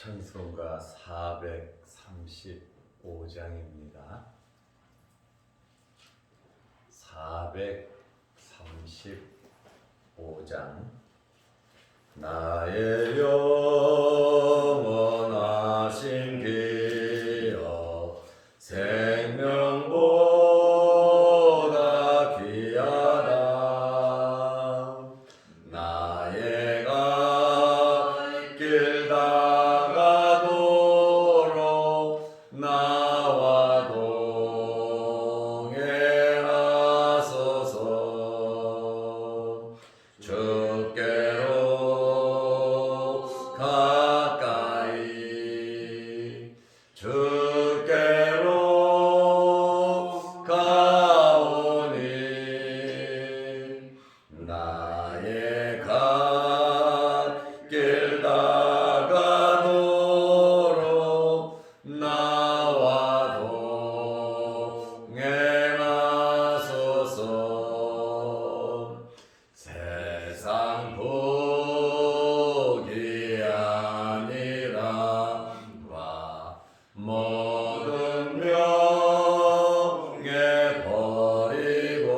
찬송가 435장입니다. 435장. 나의 영원하신 기여 생명보다 귀하다. 나의 갓길 다가도록 나와 동행하소서. 주께로 가까이 주께로 가오니 나의 갓길 다가도록 나와 동행하소서. 세상 복이 아니라 모든 명예 버리고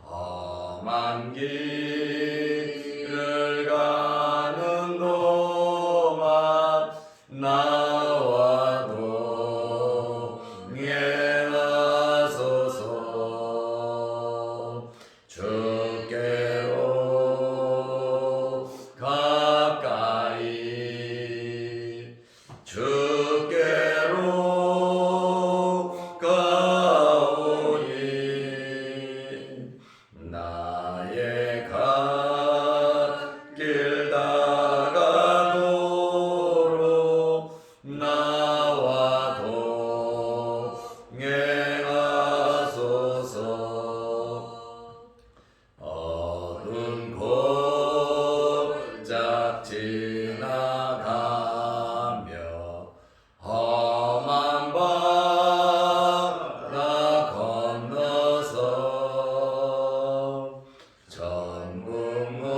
험한 길을 가는 동안 나와 동행하소서. 주께로 가까이 주께로 가오니 나의 갓길 다가도록 나와 동행하소서. 어두운 골짝 지나가며 험한 바다 건너서 천국 문에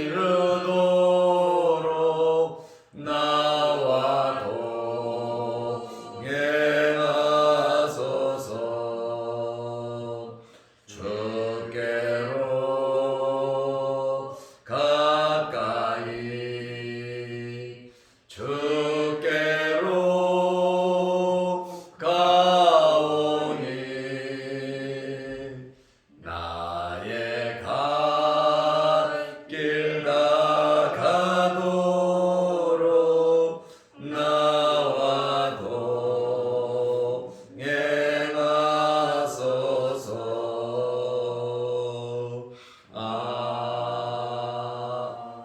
이르도록 나와 동행하소서. 주께로 가까이 주께로 가오니 나의 갓길 다가도록 나와 동행하소서.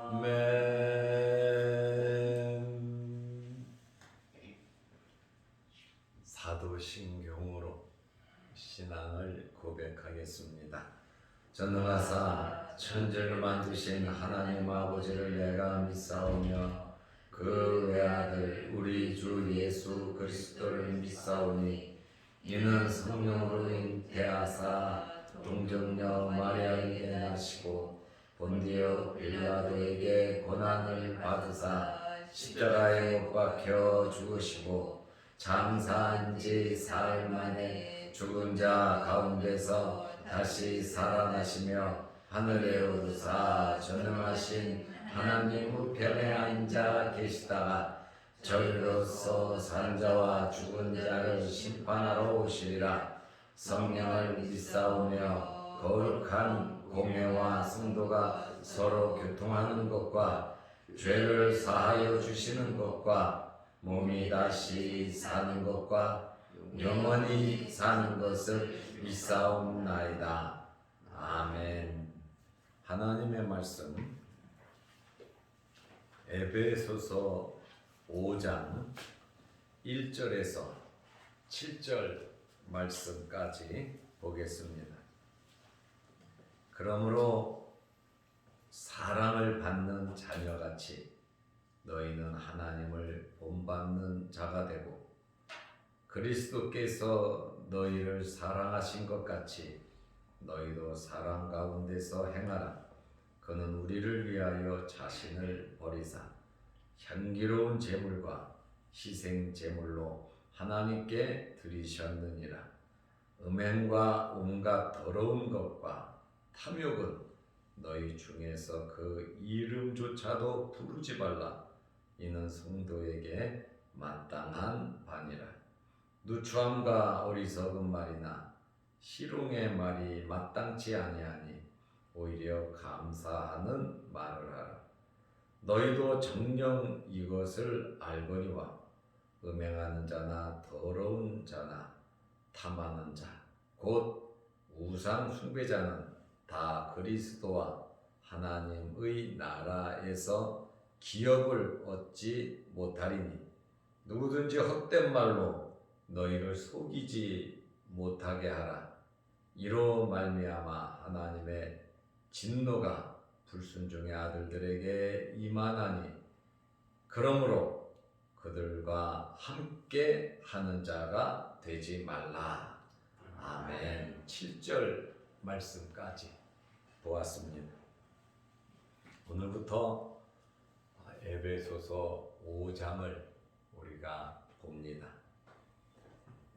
아멘. 사도신경으로 신앙을 고백하겠습니다. 전능하사 천지를 만드신 하나님 아버지를 내가 믿사오며 그 외아들 우리 주 예수 그리스도를 믿사오니 이는 성령으로 잉태하사 동정녀 마리아에게 나시고 본디오 빌라도에게 고난을 받으사 십자가에 못 박혀 죽으시고 장사한 지 사흘 만에 죽은 자 가운데서 다시 살아나시며 하늘에 오르사 전능하신 하나님 우편에 앉아 계시다가 저리로서 산 자와 죽은 자를 심판하러 오시리라. 성령을 믿사오며 거룩한 공회와 성도가 서로 교통하는 것과 죄를 사하여 주시는 것과 몸이 다시 사는 것과 영원히 사는 것을 믿사옵나이다. 아멘. 하나님의 말씀 에베소서 5장 1절에서 7절 말씀까지 보겠습니다. 그러므로 사랑을 받는 자녀같이 너희는 하나님을 본받는 자가 되고 그리스도께서 너희를 사랑하신 것 같이 너희도 사랑 가운데서 행하라. 그는 우리를 위하여 자신을 버리사 향기로운 제물과 희생 제물로 하나님께 드리셨느니라. 음행과 온갖 더러운 것과 탐욕은 너희 중에서 그 이름조차도 부르지 말라. 이는 성도에게 마땅한 바니라. 누추함과 어리석은 말이나 희롱의 말이 마땅치 아니하니 오히려 감사하는 말을 하라. 너희도 정녕 이것을 알거니와 음행하는 자나 더러운 자나 탐하는 자 곧 우상 숭배자는 다 그리스도와 하나님의 나라에서 기업을 얻지 못하리니 누구든지 헛된 말로 너희를 속이지 못하게 하라. 이로 말미암아 하나님의 진노가 불순종의 아들들에게 임하나니 그러므로 그들과 함께 하는 자가 되지 말라. 아멘. 7절 말씀까지 보았습니다. 오늘부터 에베소서 5장을 우리가 봅니다.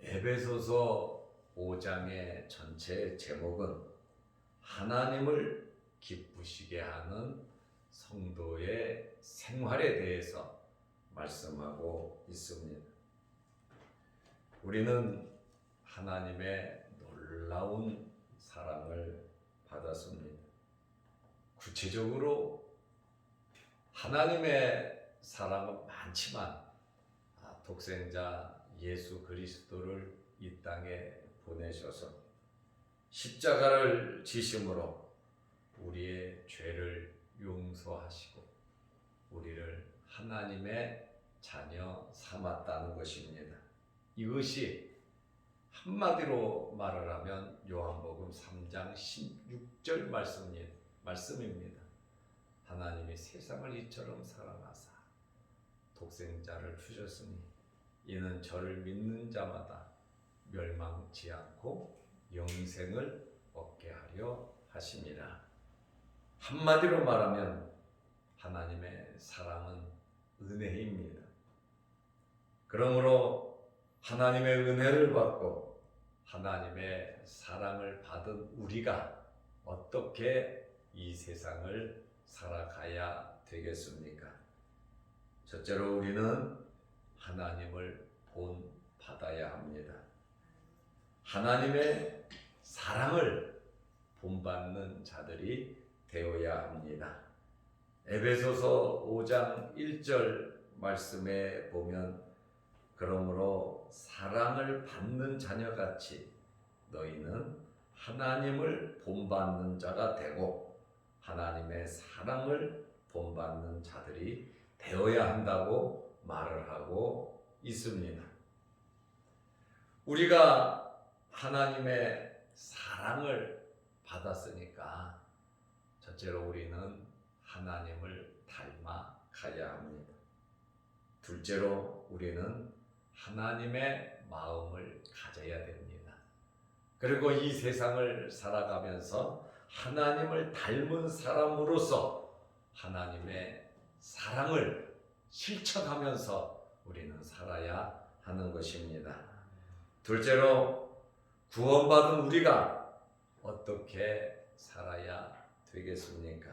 에베소서 5장의 전체 제목은 하나님을 기쁘시게 하는 성도의 생활에 대해서 말씀하고 있습니다. 우리는 하나님의 놀라운 사랑을 받았습니다. 구체적으로 하나님의 사랑은 많지만 독생자 예수 그리스도를 이 땅에 보내셔서 십자가를 지심으로 우리의 죄를 용서하시고 우리를 하나님의 자녀 삼았다는 것입니다. 이것이 한마디로 말을 하면 요한복음 3장 16절 말씀입니다. 하나님이 세상을 이처럼 사랑하사 독생자를 주셨으니 이는 저를 믿는 자마다 멸망치 않고 영생을 얻게 하려 하심이라. 한마디로 말하면 하나님의 사랑은 은혜입니다. 그러므로 하나님의 은혜를 받고 하나님의 사랑을 받은 우리가 어떻게 이 세상을 살아가야 되겠습니까? 첫째로 우리는 하나님을 본받아야 합니다. 하나님의 사랑을 본받는 자들이 되어야 합니다. 에베소서 5장 1절 말씀에 보면 그러므로 사랑을 받는 자녀같이 너희는 하나님을 본받는 자가 되고 하나님의 사랑을 본받는 자들이 되어야 한다고 말을 하고 있습니다. 우리가 하나님의 사랑을 받았으니까 첫째로 우리는 하나님을 닮아가야 합니다. 둘째로 우리는 하나님의 마음을 가져야 됩니다. 그리고 이 세상을 살아가면서 하나님을 닮은 사람으로서 하나님의 사랑을 실천하면서 우리는 살아야 하는 것입니다. 둘째로 구원받은 우리가 어떻게 살아야 되겠습니까?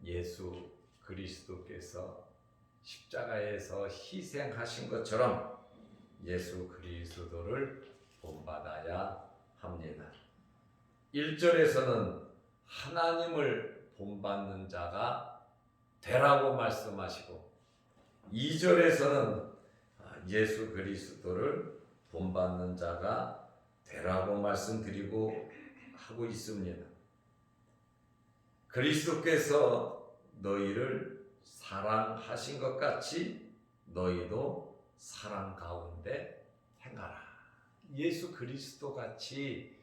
예수 그리스도께서 십자가에서 희생하신 것처럼 예수 그리스도를 본받아야 합니다. 1절에서는 하나님을 본받는 자가 되라고 말씀하시고 2절에서는 예수 그리스도를 본받는 자가 되라고 말씀드리고 하고 있습니다. 그리스도께서 너희를 사랑하신 것 같이 너희도 사랑 가운데 행하라. 예수 그리스도 같이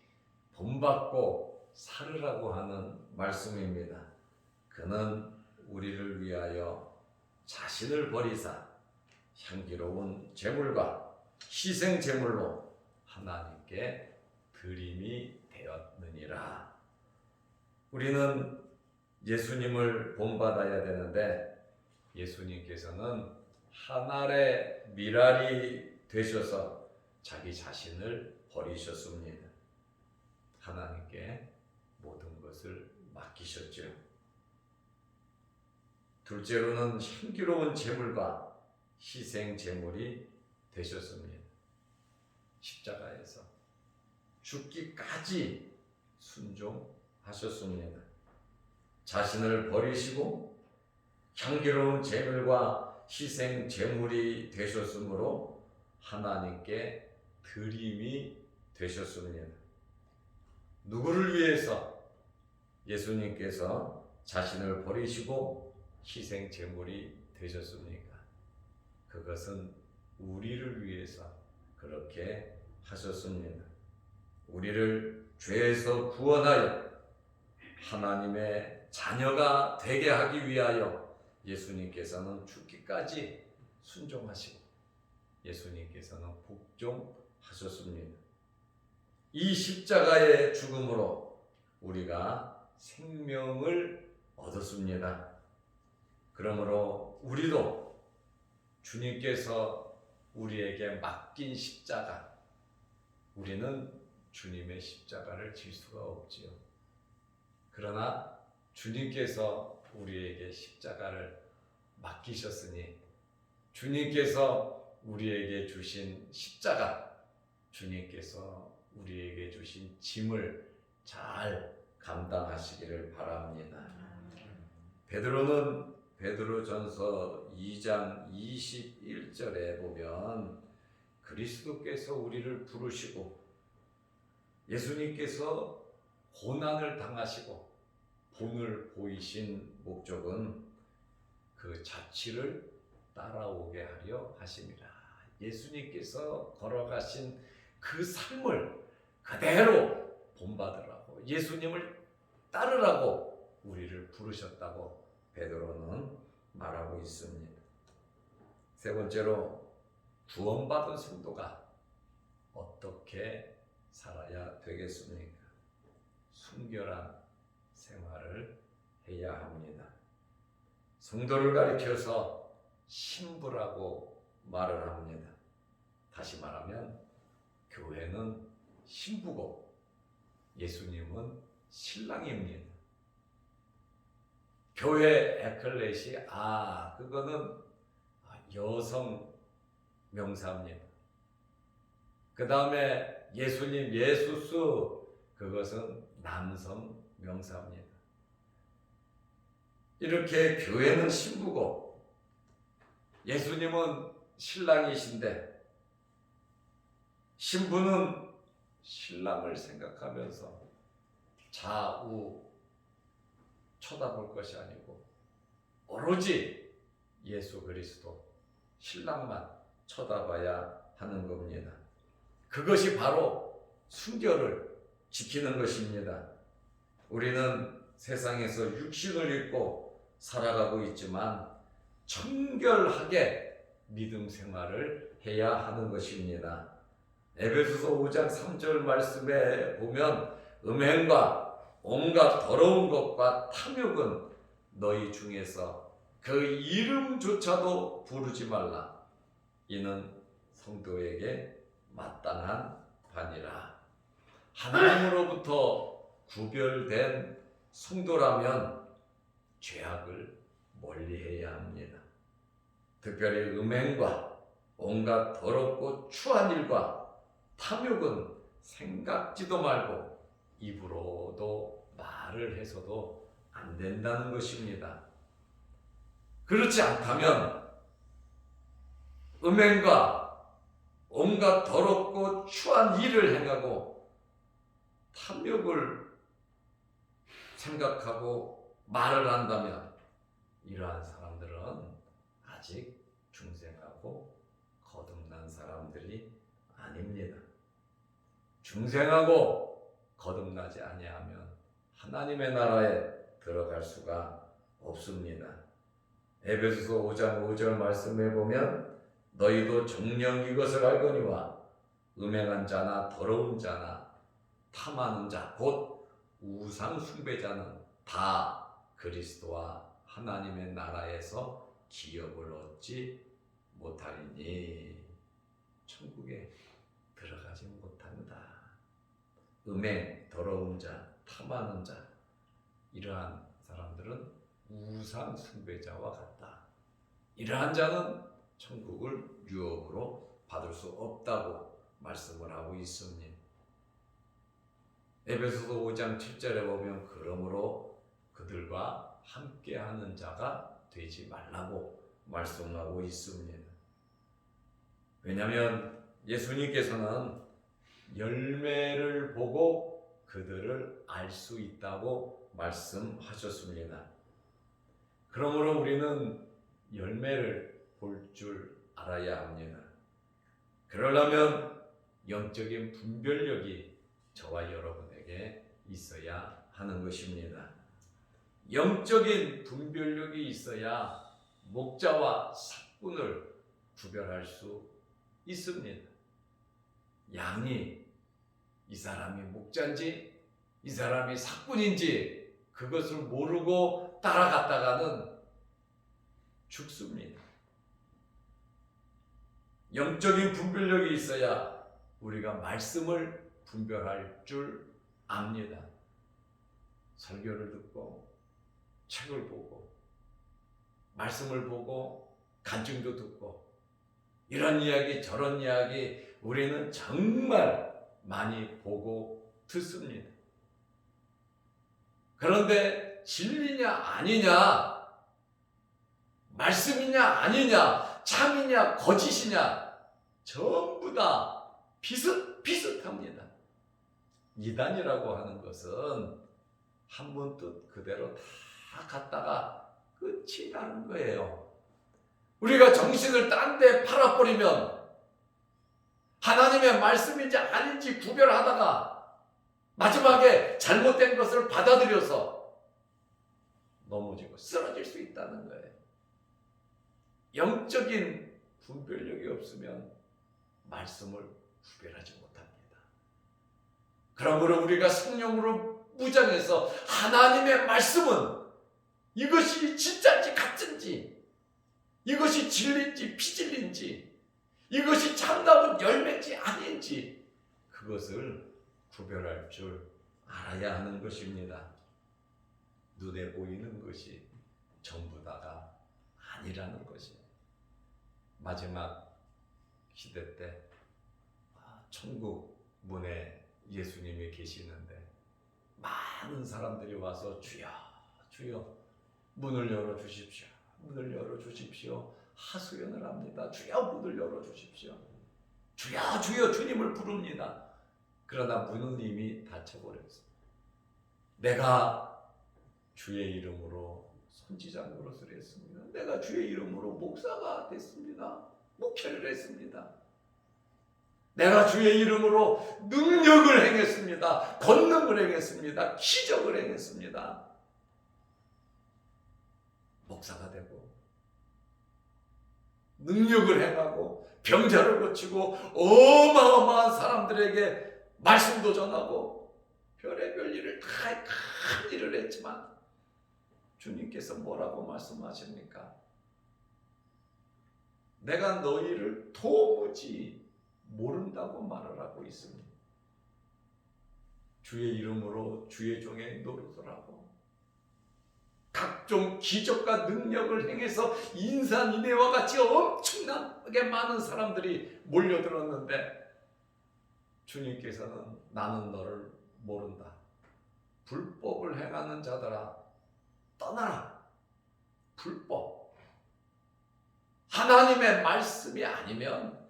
본받고 살으라고 하는 말씀입니다. 그는 우리를 위하여 자신을 버리사 향기로운 제물과 희생 제물로 하나님께 드림이 되었느니라. 우리는 예수님을 본받아야 되는데 예수님께서는 하늘의 미랄이 되셔서 자기 자신을 버리셨습니다. 하나님께 모든 것을 맡기셨죠. 둘째로는 향기로운 제물과 희생 제물이 되셨습니다. 십자가에서 죽기까지 순종하셨습니다. 자신을 버리시고 향기로운 제물과 희생 제물이 되셨으므로 하나님께 드림이 되셨습니다. 누구를 위해서 예수님께서 자신을 버리시고 희생 제물이 되셨습니까? 그것은 우리를 위해서 그렇게 하셨습니다. 우리를 죄에서 구원하여 하나님의 자녀가 되게 하기 위하여 예수님께서는 죽기까지 순종하시고 예수님께서는 복종하셨습니다. 이 십자가의 죽음으로 우리가 생명을 얻었습니다. 그러므로 우리도 주님께서 우리에게 맡긴 십자가, 우리는 주님의 십자가를 질 수가 없지요. 그러나 주님께서 우리에게 십자가를 맡기셨으니 주님께서 우리에게 주신 십자가, 주님께서 우리에게 주신 짐을 잘 감당하시기를 바랍니다. 베드로는 베드로전서 2장 21절에 보면 그리스도께서 우리를 부르시고 예수님께서 고난을 당하시고 본을 보이신 목적은 그 자취를 따라오게 하려 하심이라. 예수님께서 걸어가신 그 삶을 그대로 본받으라고, 예수님을 따르라고 우리를 부르셨다고 베드로는 말하고 있습니다. 세 번째로, 구원받은 성도가 어떻게 살아야 되겠습니까? 순결한 생활을 해야 합니다. 성도를 가리켜서 신부라고 말을 합니다. 다시 말하면 교회는 신부고 예수님은 신랑입니다. 교회 에클레시아, 그거는 여성 명사입니다. 그 다음에 예수님, 예수스, 그것은 남성 명사입니다. 이렇게 교회는 신부고 예수님은 신랑이신데 신부는 신랑을 생각하면서 좌우 쳐다볼 것이 아니고 오로지 예수 그리스도 신랑만 쳐다봐야 하는 겁니다. 그것이 바로 순결을 지키는 것입니다. 우리는 세상에서 육신을 입고 살아가고 있지만 청결하게 믿음 생활을 해야 하는 것입니다. 에베소서 5장 3절 말씀에 보면 음행과 온갖 더러운 것과 탐욕은 너희 중에서 그 이름조차도 부르지 말라. 이는 성도에게 마땅한 바니라. 하나님으로부터 구별된 성도라면 죄악을 멀리해야 합니다. 특별히 음행과 온갖 더럽고 추한 일과 탐욕은 생각지도 말고 입으로도 말을 해서도 안 된다는 것입니다. 그렇지 않다면 음행과 온갖 더럽고 추한 일을 행하고 탐욕을 생각하고 말을 한다면 이러한 사람들은 아직 중생하고 거듭난 사람들이 아닙니다. 중생하고 거듭나지 아니하면 하나님의 나라에 들어갈 수가 없습니다. 에베소서 5장 5절 말씀에 보면 너희도 정녕 이것을 알거니와 음행한 자나 더러운 자나 탐하는 자 곧 우상 숭배자는 다 그리스도와 하나님의 나라에서 기업을 얻지 못하리니 천국에 들어가지 못한다. 음행, 더러운 자, 탐하는 자, 이러한 사람들은 우상 숭배자와 같다. 이러한 자는 천국을 유업으로 받을 수 없다고 말씀을 하고 있습니다. 에베소서 5장 7절에 보면 그러므로 그들과 함께하는 자가 되지 말라고 말씀하고 있습니다. 왜냐하면 예수님께서는 열매를 보고 그들을 알 수 있다고 말씀하셨습니다. 그러므로 우리는 열매를 볼 줄 알아야 합니다. 그러려면 영적인 분별력이 저와 여러분에게 있어야 하는 것입니다. 영적인 분별력이 있어야 목자와 삭군을 구별할 수 있습니다. 양이 이 사람이 목자인지 이 사람이 삭군인지 그것을 모르고 따라갔다가는 죽습니다. 영적인 분별력이 있어야 우리가 말씀을 분별할 줄 압니다. 설교를 듣고 책을 보고 말씀을 보고 간증도 듣고 이런 이야기 저런 이야기 우리는 정말 많이 보고 듣습니다. 그런데 진리냐 아니냐, 말씀이냐 아니냐, 참이냐 거짓이냐 전부 다 비슷비슷합니다. 이단이라고 하는 것은 한 번 뜻 그대로 다 갔다가 끝이 나는 거예요. 우리가 정신을 딴 데 팔아버리면 하나님의 말씀인지 아닌지 구별하다가 마지막에 잘못된 것을 받아들여서 넘어지고 쓰러질 수 있다는 거예요. 영적인 분별력이 없으면 말씀을 구별하지 못합니다. 그러므로 우리가 성령으로 무장해서 하나님의 말씀은 이것이 진짜인지 가짜인지, 이것이 진리인지 비진리인지, 이것이 참다운 열매인지 아닌지 그것을 구별할 줄 알아야 하는 것입니다. 눈에 보이는 것이 전부 다가 아니라는 것이에요. 마지막 시대 때 천국 문에 예수님이 계시는데 많은 사람들이 와서 주여 주여 문을 열어주십시오, 문을 열어주십시오 하소연을 합니다. 주여 문을 열어주십시오, 주여 주여 주님을 부릅니다. 그러나 문은 이미 닫혀버렸어요. 내가 주의 이름으로 선지자 노릇을 했습니다. 내가 주의 이름으로 목사가 됐습니다. 목회를 했습니다. 내가 주의 이름으로 능력을 행했습니다. 권능을 행했습니다. 기적을 행했습니다. 목사가 되고 능력을 행하고 병자를 고치고 어마어마한 사람들에게 말씀도 전하고 별의별 일을 다 큰 일을 했지만 주님께서 뭐라고 말씀하십니까? 내가 너희를 도무지 모른다고 말을 하고 있습니다. 주의 이름으로 주의 종의 노릇을 하고 각종 기적과 능력을 행해서 인산인해와 같이 엄청나게 많은 사람들이 몰려들었는데 주님께서는 나는 너를 모른다. 불법을 행하는 자들아 떠나라. 불법. 하나님의 말씀이 아니면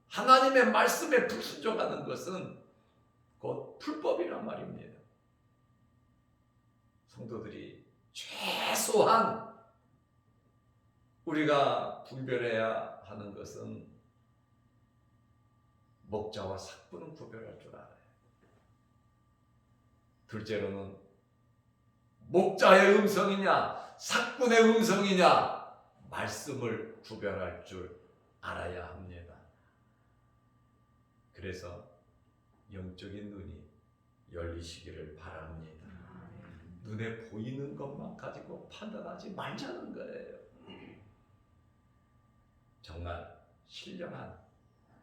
하나님의 말씀에 불순종하는 것은 곧 불법이란 말입니다. 성도들이 최소한 우리가 분별해야 하는 것은 목자와 삭부는 구별할 줄 알아요. 둘째로는 목자의 음성이냐 삭군의 음성이냐 말씀을 구별할 줄 알아야 합니다. 그래서 영적인 눈이 열리시기를 바랍니다. 눈에 보이는 것만 가지고 판단하지 말자는 거예요. 정말 신령한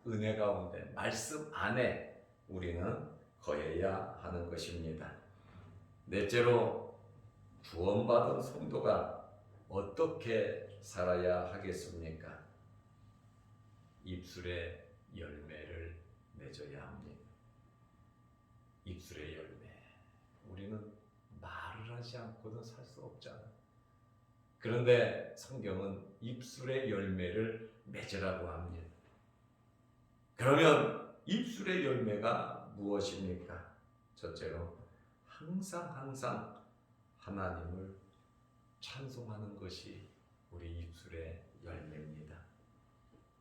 은혜 가운데 말씀 안에 우리는 거해야 하는 것입니다. 넷째로 구원받은 성도가 어떻게 살아야 하겠습니까? 입술의 열매를 맺어야 합니다. 입술의 열매. 우리는 말을 하지 않고는 살 수 없잖아. 그런데 성경은 입술의 열매를 맺으라고 합니다. 그러면 입술의 열매가 무엇입니까? 첫째로 항상 하나님을 찬송하는 것이 우리 입술의 열매입니다.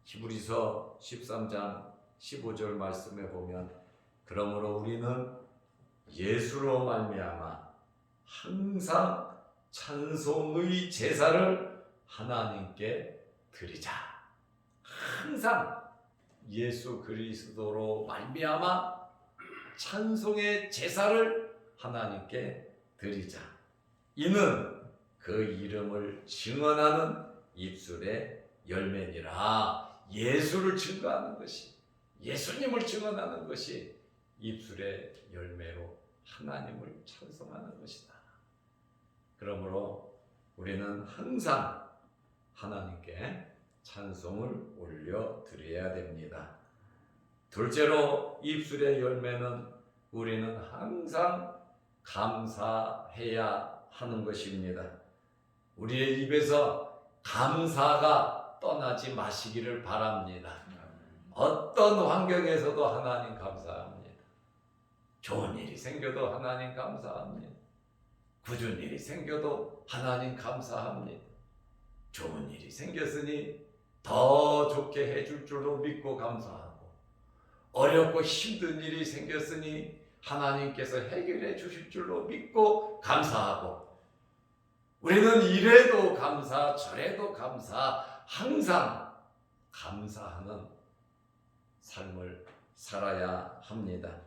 히브리서 13장 15절 말씀에 보면 그러므로 우리는 예수로 말미암아 항상 찬송의 제사를 하나님께 드리자. 항상 예수 그리스도로 말미암아 찬송의 제사를 하나님께 드리자. 이는 그 이름을 증언하는 입술의 열매니라. 예수를 증거하는 것이, 예수님을 증언하는 것이 입술의 열매로 하나님을 찬송하는 것이다. 그러므로 우리는 항상 하나님께 찬송을 올려드려야 됩니다. 둘째로 입술의 열매는 우리는 항상 감사해야 하는 것입니다. 우리의 입에서 감사가 떠나지 마시기를 바랍니다. 어떤 환경에서도 하나님 감사합니다. 좋은 일이 생겨도 하나님 감사합니다. 굳은 일이 생겨도 하나님 감사합니다. 좋은 일이 생겼으니 더 좋게 해줄 줄로 믿고 감사하고, 어렵고 힘든 일이 생겼으니 하나님께서 해결해 주실 줄로 믿고 감사하고, 우리는 이래도 감사, 저래도 감사, 항상 감사하는 삶을 살아야 합니다.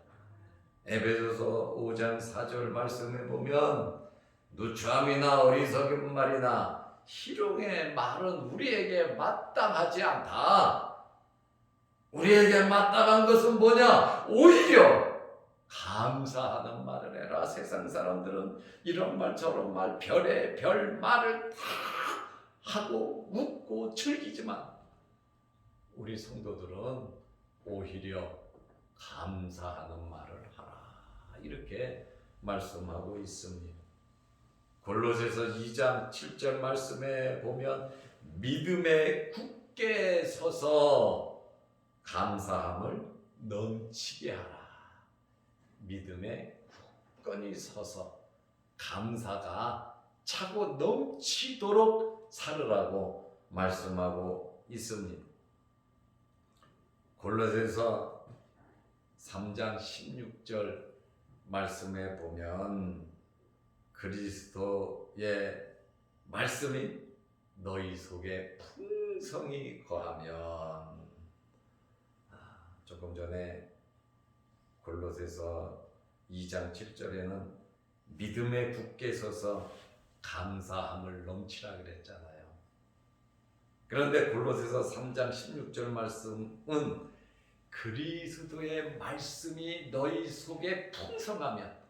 에베소서 5장 4절 말씀에 보면 누추함이나 어리석은 말이나 희롱의 말은 우리에게 마땅하지 않다. 우리에게 마땅한 것은 뭐냐? 오히려 감사하는 말을 해라. 세상 사람들은 이런 말 저런 말 별의별 말을 다 하고 웃고 즐기지만 우리 성도들은 오히려 감사하는 말을 하라. 이렇게 말씀하고 있습니다. 골로새서 2장 7절 말씀에 보면 믿음에 굳게 서서 감사함을 넘치게 하라. 믿음에 굳건히 서서 감사가 차고 넘치도록 살으라고 말씀하고 있습니다. 골로새서 3장 16절 말씀에 보면 그리스도의 말씀이 너희 속에 풍성히 거하면, 조금 전에 골로새서 2장 7절에는 믿음에 굳게 서서 감사함을 넘치라 그랬잖아요. 그런데 골로새서 3장 16절 말씀은 그리스도의 말씀이 너희 속에 풍성하면,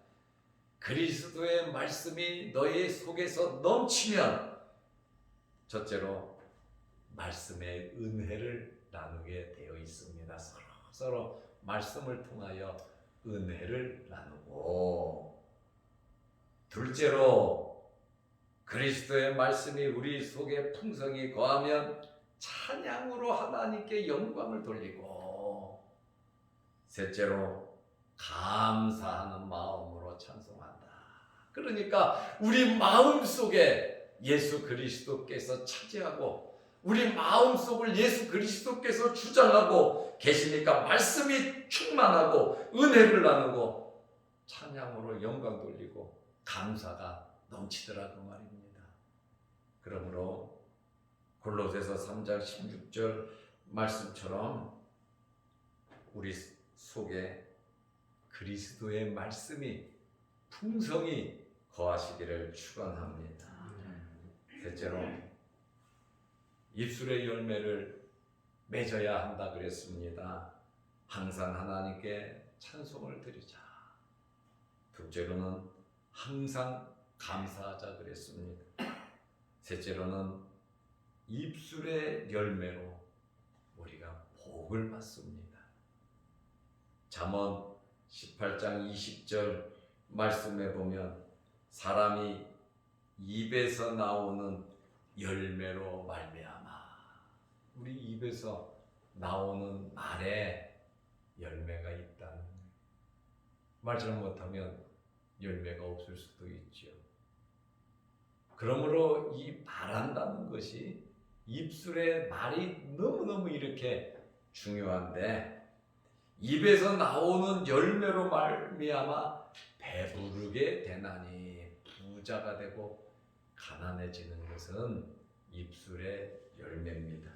그리스도의 말씀이 너희 속에서 넘치면, 첫째로 말씀의 은혜를 나누게 되어 있습니다. 서로 말씀을 통하여 은혜를 나누고, 둘째로 그리스도의 말씀이 우리 속에 풍성히 거하면 찬양으로 하나님께 영광을 돌리고, 셋째로 감사하는 마음으로 찬송한다. 그러니까 우리 마음속에 예수 그리스도께서 차지하고 우리 마음속을 예수 그리스도께서 주장하고 계시니까 말씀이 충만하고 은혜를 나누고 찬양으로 영광 돌리고 감사가 넘치더라고 말입니다. 그러므로 골로새서 3장 16절 말씀처럼 우리 속에 그리스도의 말씀이 풍성히 거하시기를 축원합니다. 셋째로 입술의 열매를 맺어야 한다 그랬습니다. 항상 하나님께 찬송을 드리자. 둘째로는 항상 감사하자 그랬습니다. 셋째로는 입술의 열매로 우리가 복을 받습니다. 잠언 18장 20절 말씀해 보면 사람이 입에서 나오는 열매로 말미암아, 우리 입에서 나오는 말에 열매가 있다는 거예요. 말 잘못하면 열매가 없을 수도 있죠. 그러므로 이 말한다는 것이, 입술의 말이 너무너무 이렇게 중요한데, 입에서 나오는 열매로 말미암아 배부르게 되나니, 부자가 되고 가난해지는 것은 입술의 열매입니다.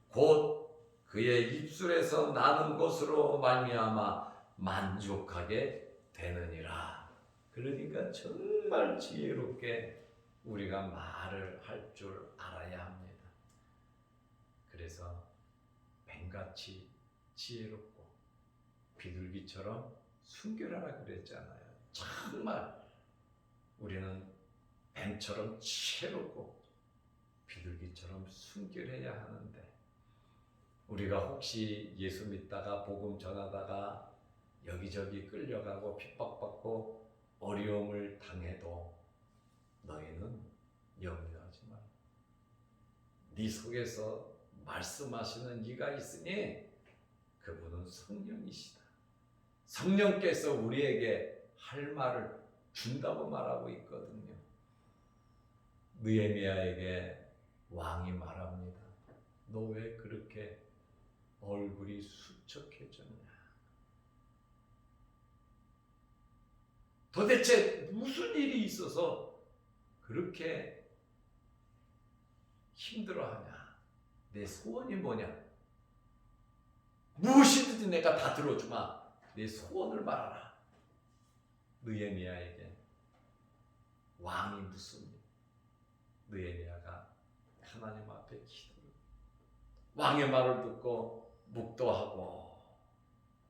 곧 그의 입술에서 나는 것으로 말미암아 만족하게 되느니라. 그러니까 정말 지혜롭게 우리가 말을 할 줄 알아야 합니다. 그래서 뱀같이 지혜롭고 비둘기처럼 순결하라 그랬잖아요. 정말 우리는 뱀처럼 지혜롭고 비둘기처럼 순결해야 하는데, 우리가 혹시 예수 믿다가 복음 전하다가 여기저기 끌려가고 핍박받고 어려움을 당해도 너희는 염려하지 마라. 네 속에서 말씀하시는 이가 있으니 그분은 성령이시다. 성령께서 우리에게 할 말을 준다고 말하고 있거든요. 느헤미야에게 왕이 말합니다. 너 왜 그렇게 얼굴이 수척해졌냐? 도대체 무슨 일이 있어서 그렇게 힘들어하냐? 내 소원이 뭐냐? 무엇이든지 내가 다 들어주마. 내 소원을 말하라. 느헤미야에게 왕이 묻습니다. 느헤미야가 하나님 앞에 기도를, 왕의 말을 듣고 묵도하고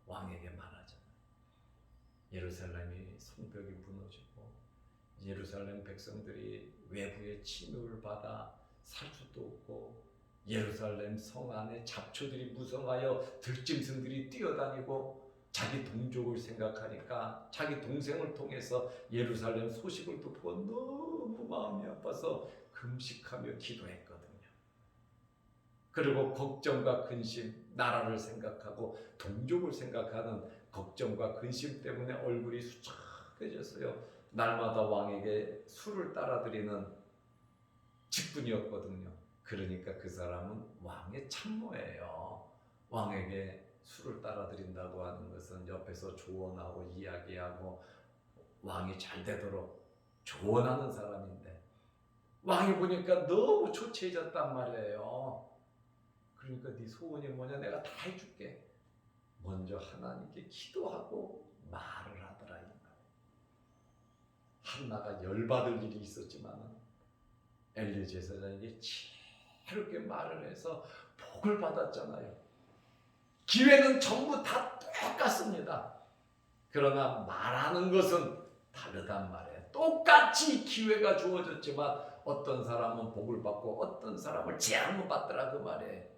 왕에게 말하잖아요. 예루살렘이 성벽이 무너지고 예루살렘 백성들이 외부의 침입을 받아 살 수도 없고, 예루살렘 성 안에 잡초들이 무성하여 들짐승들이 뛰어다니고, 자기 동족을 생각하니까 자기 동생을 통해서 예루살렘 소식을 듣고 너무 마음이 아파서 금식하며 기도했거든요. 그리고 걱정과 근심, 나라를 생각하고 동족을 생각하는 걱정과 근심 때문에 얼굴이 수척해졌어요. 날마다 왕에게 술을 따라드리는 직분이었거든요. 그러니까 그 사람은 왕의 참모예요. 왕에게 술을 따라드린다고 하는 것은 옆에서 조언하고 이야기하고 왕이 잘 되도록 조언하는 사람인데, 왕이 보니까 너무 초췌해졌단 말이에요. 그러니까 네 소원이 뭐냐? 내가 다 해줄게. 먼저 하나님께 기도하고 말을 하더라 이 말. 한나가 열받을 일이 있었지만 엘리 제사장에게 지혜롭게 말을 해서 복을 받았잖아요. 기회는 전부 다 똑같습니다. 그러나 말하는 것은 다르단 말이에요. 똑같이 기회가 주어졌지만 어떤 사람은 복을 받고 어떤 사람을 재앙을 받더라 그 말이에요.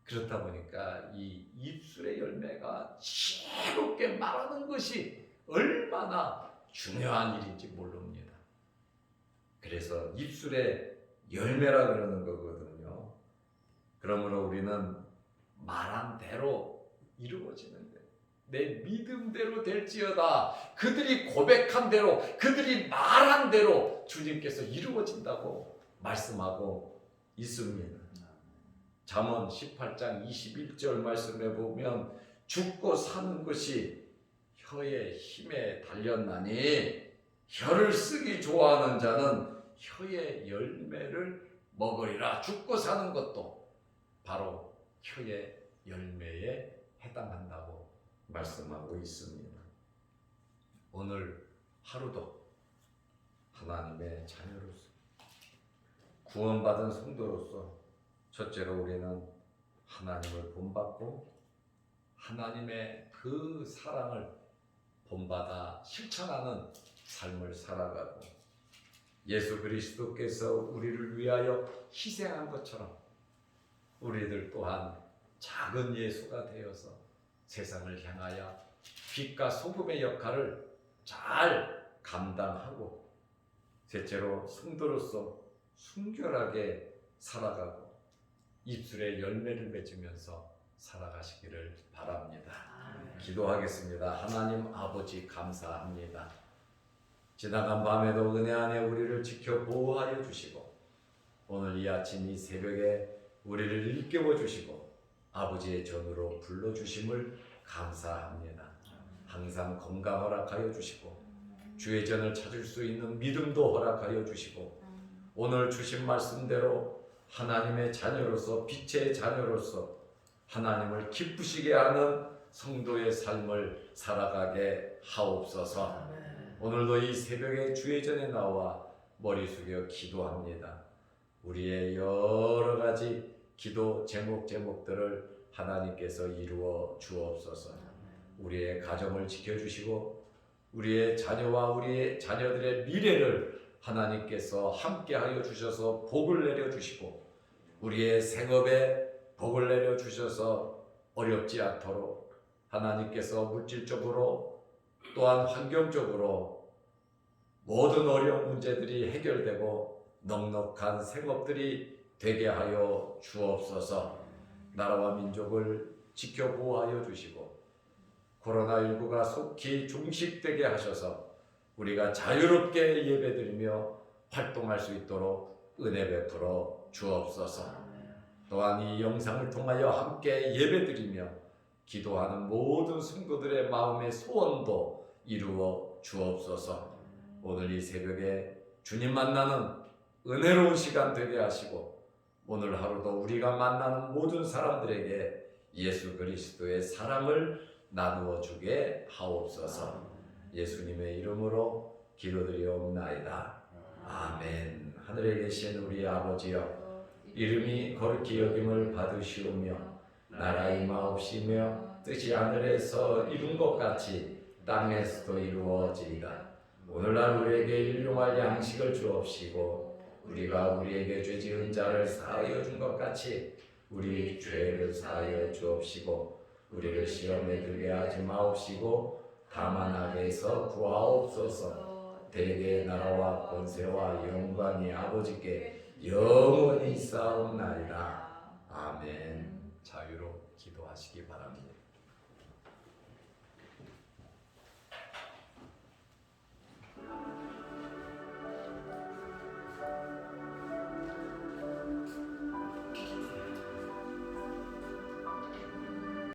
그렇다 보니까 이 입술의 열매가 지혜롭게 말하는 것이 얼마나 중요한 일인지 모릅니다. 그래서 입술의 열매라 그러는 거거든요. 그러므로 우리는 말한 대로 이루어지는 거예요. 내 믿음대로 될지어다. 그들이 고백한 대로, 그들이 말한 대로 주님께서 이루어진다고 말씀하고 있습니다. 잠언 18장 21절 말씀에 보면 죽고 사는 것이 혀의 힘에 달렸나니 혀를 쓰기 좋아하는 자는 혀의 열매를 먹으리라. 죽고 사는 것도 바로 혀의 열매에 해당한다고 말씀하고 있습니다. 오늘 하루도 하나님의 자녀로서 구원받은 성도로서 첫째로 우리는 하나님을 본받고 하나님의 그 사랑을 본받아 실천하는 삶을 살아가고 예수 그리스도께서 우리를 위하여 희생한 것처럼 우리들 또한 작은 예수가 되어서 세상을 향하여 빛과 소금의 역할을 잘 감당하고 셋째로 성도로서 순결하게 살아가고 입술에 열매를 맺으면서 살아가시기를 바랍니다. 기도하겠습니다. 하나님 아버지 감사합니다. 지나간 밤에도 은혜 안에 우리를 지켜 보호하여 주시고 오늘 이 아침 이 새벽에 우리를 일깨워 주시고 아버지의 전으로 불러주심을 감사합니다. 항상 건강 허락하여 주시고 주의 전을 찾을 수 있는 믿음도 허락하여 주시고 오늘 주신 말씀대로 하나님의 자녀로서 빛의 자녀로서 하나님을 기쁘시게 하는 성도의 삶을 살아가게 하옵소서. 오늘도 이 새벽에 주의 전에 나와 머리 숙여 기도합니다. 우리의 여러 가지 기도 제목들을 하나님께서 이루어 주옵소서. 우리의 가정을 지켜주시고 우리의 자녀와 우리의 자녀들의 미래를 하나님께서 함께하여 주셔서 복을 내려주시고 우리의 생업에 복을 내려주셔서 어렵지 않도록 하나님께서 물질적으로 또한 환경적으로 모든 어려운 문제들이 해결되고 넉넉한 생업들이 되게 하여 주옵소서. 나라와 민족을 지켜 보호하여 주시고 코로나19가 속히 종식되게 하셔서 우리가 자유롭게 예배드리며 활동할 수 있도록 은혜 베풀어 주옵소서. 또한 이 영상을 통하여 함께 예배드리며 기도하는 모든 성도들의 마음의 소원도 이루어 주옵소서. 오늘 이 새벽에 주님 만나는 은혜로운 시간 되게 하시고 오늘 하루도 우리가 만나는 모든 사람들에게 예수 그리스도의 사랑을 나누어 주게 하옵소서. 예수님의 이름으로 기도드리옵나이다. 아멘. 하늘에 계신 우리 아버지여, 이름이 거룩히 여김을 받으시오며 나라 임하옵시며 뜻이 하늘에서 이룬 것 같이 땅에서도 이루어지이다. 오늘날 우리에게 일용할 양식을 주옵시고 우리가 우리에게 죄 지은 자를 사하여 준 것 같이 우리 죄를 사하여 주옵시고 우리를 시험에 들게 하지 마옵시고 다만 악에서 구하옵소서. 대개 나라와 권세와 영광이 아버지께 영원히 있사옵나이다. 아멘. 자유로 기도하시기 바랍니다.